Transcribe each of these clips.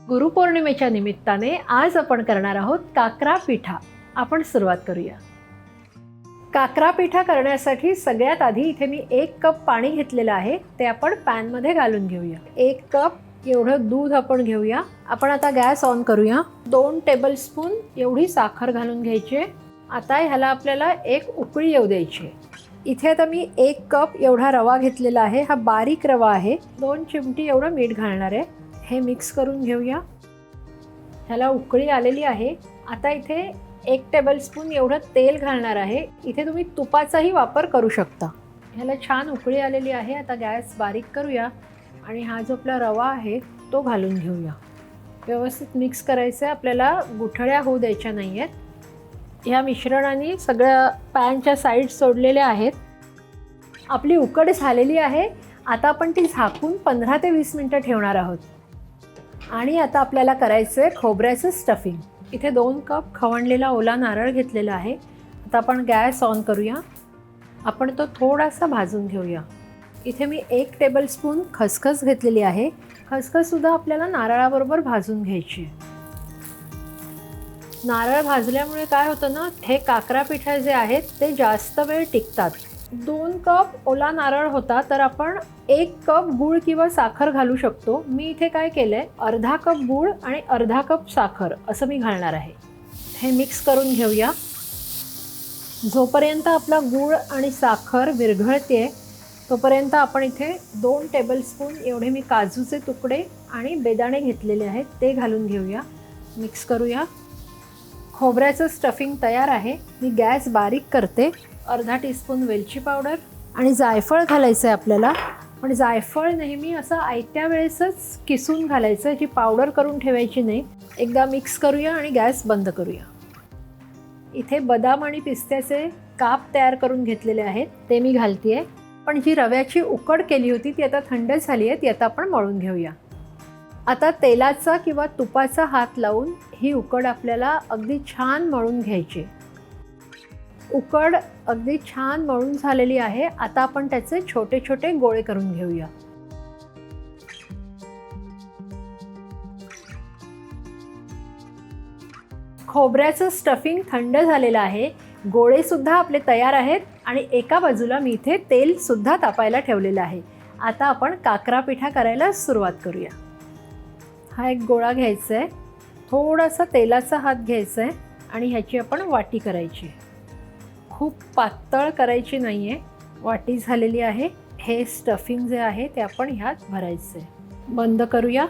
गुरुपौर्णिमेच्या निमित्ताने आज आपण करणार आहोत काकरा पिठा। आपण सुरुवात करूया। काकरा पिठा करण्यासाठी सगळ्यात आधी इथे मी 1 कप पाणी घेतलेलं आहे, ते आपण पॅन मध्ये घालून घेऊया। 1 कप एवढं दूध आपण घेऊया। आपण आता गॅस ऑन करूया। 2 टेबलस्पून एवढी साखर घालून घ्यायची। आता ह्याला आपल्याला एक उकळी येऊ द्यायची। इथे आता मी 1 कप एवढा रवा घेतलेला आहे, हा बारीक रवा आहे। 2 चिमटी एवढं मीठ घालणार आहे। हे मिक्स करून घेऊया। ह्याला उकळी आलेली आहे। आता इथे 1 टेबलस्पून एवढं तेल घालणार आहे। इथे तुम्ही तुपाचाही वापर करू शकता। ह्याला छान उकळी आलेली आहे। आता गॅस बारीक करूया आणि हा जो आपला रवा आहे तो घालून घेऊया। व्यवस्थित मिक्स करायचं आहे, आपल्याला गुठळ्या होऊ द्यायच्या नाही आहेत। ह्या मिश्रणाने सगळ्या पॅनच्या साईड सोडलेल्या आहेत। आपली उकड झालेली आहे। आता आपण ती झाकून 15 ते 20 मिनिटं ठेवणार आहोत। आणि आता आपल्याला करायचं आहे खोबऱ्याचं स्टफिंग। इथे 2 कप खवणलेला ओला नारळ घेतलेला आहे। आता आपण गॅस ऑन करूया। आपण तो थोडासा भाजून घेऊया। इथे मी 1 टेबलस्पून खसखस घेतलेली आहे। खसखससुद्धा आपल्याला नारळाबरोबर भाजून घ्यायची आहे। नारळ भाजल्यामुळे काय होतं ना, हे काकरा पिठा जे आहेत ते जास्त वेळ टिकतात। 2 कप ओला नारळ होता, तर आपण 1 कप गूळ किंवा साखर घालू शकतो। मी इथे काय केलंय, अर्धा कप गूळ आणि अर्धा कप साखर असं मी घालणार आहे। हे मिक्स करून घेऊया। जोपर्यंत आपला गूळ आणि साखर विरघळते तोपर्यंत आपण इथे 2 टेबलस्पून एवढे मी काजूचे तुकडे आणि बेदाणे घेतलेले आहेत ते घालून घेऊया। मिक्स करूया। खोबऱ्याचं स्टफिंग तयार आहे। मी गॅस बारीक करते। अर्धा टीस्पून वेलची पावडर आणि जायफळ घालायचं आहे आपल्याला। पण जायफळ नेहमी असं आयत्या वेळेसच किसून घालायचं, जी पावडर करून ठेवायची नाही। एकदा मिक्स करूया आणि गॅस बंद करूया। इथे बदाम आणि पिस्त्याचे काप तयार करून घेतलेले आहेत, ते मी घालतेय। पण जी रव्याची उकड केली होती ती आता थंड झाली आहे, ती आता आपण मळून घेऊया। आता तेलाचा किंवा तुपाचा हात लावून ही उकड आपल्याला अगदी छान मळून घ्यायची। उकड अगदी छान मळून झालेली आहे। आता आपण त्याचे छोटे छोटे गोळे करून घेऊया। खोबऱ्याचं स्टफिंग थंड झालेलं आहे। गोळे सुद्धा आपले तयार आहेत आणि एका बाजूला मी इथे तेल सुद्धा तापायला ठेवलेलं आहे। आता आपण काकरा पिठा करायला सुरुवात करूया। हा एक गोळा घ्यायचा आहे, थोडासा तेलाचा हात घ्यायचा आहे आणि ह्याची आपण वाटी करायची। खूप पातळ करायची नाही आहे, वाटी झालेली आहे। हे स्टफिंग जे आहे ते आपण ह्यात भरायचं आहे। बंद करूया।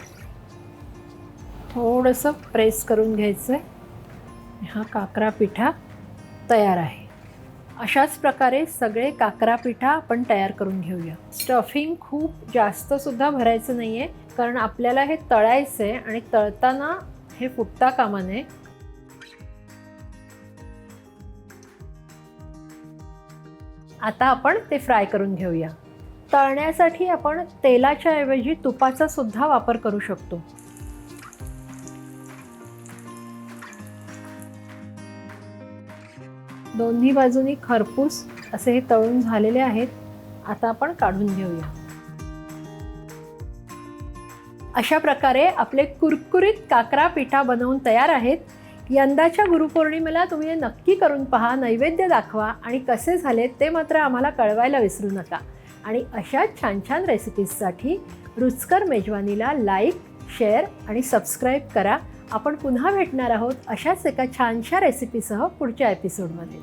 थोडंसं प्रेस करून घ्यायचं आहे। हा काकरा पिठा तयार आहे। अशाच प्रकारे सगळे काकरा पिठा आपण तयार करून घेऊया। स्टफिंग खूप जास्त सुद्धा भरायचं नाही आहे, कारण आपल्याला हे तळायचं आहे आणि तळताना हे फुटता कामा नये। आता आपण ते फ्राय करून घेऊया। तळण्यासाठी आपण तेलाच्या ऐवजी तुपाचा सुद्धा वापर करू शकतो। दोन्ही बाजूनी खरपूस असे हे तळून झालेले आहेत। आता आपण काढून घेऊया। अशा प्रकारे आपले कुरकुरीत काकरा पिठा बनवून तयार आहेत। यंदाच्या गुरुपौर्णिमेला तुम्ही हे नक्की करून पहा, नैवेद्य दाखवा आणि कसे झाले ते मात्र आम्हाला कळवायला विसरू नका। आणि अशा छान छान रेसिपीजसाठी रुचकर मेजवानीला लाईक, शेअर आणि सबस्क्राईब करा। आपण पुन्हा भेटणार आहोत अशाच एका छानशा रेसिपीसह पुढच्या एपिसोडमध्ये।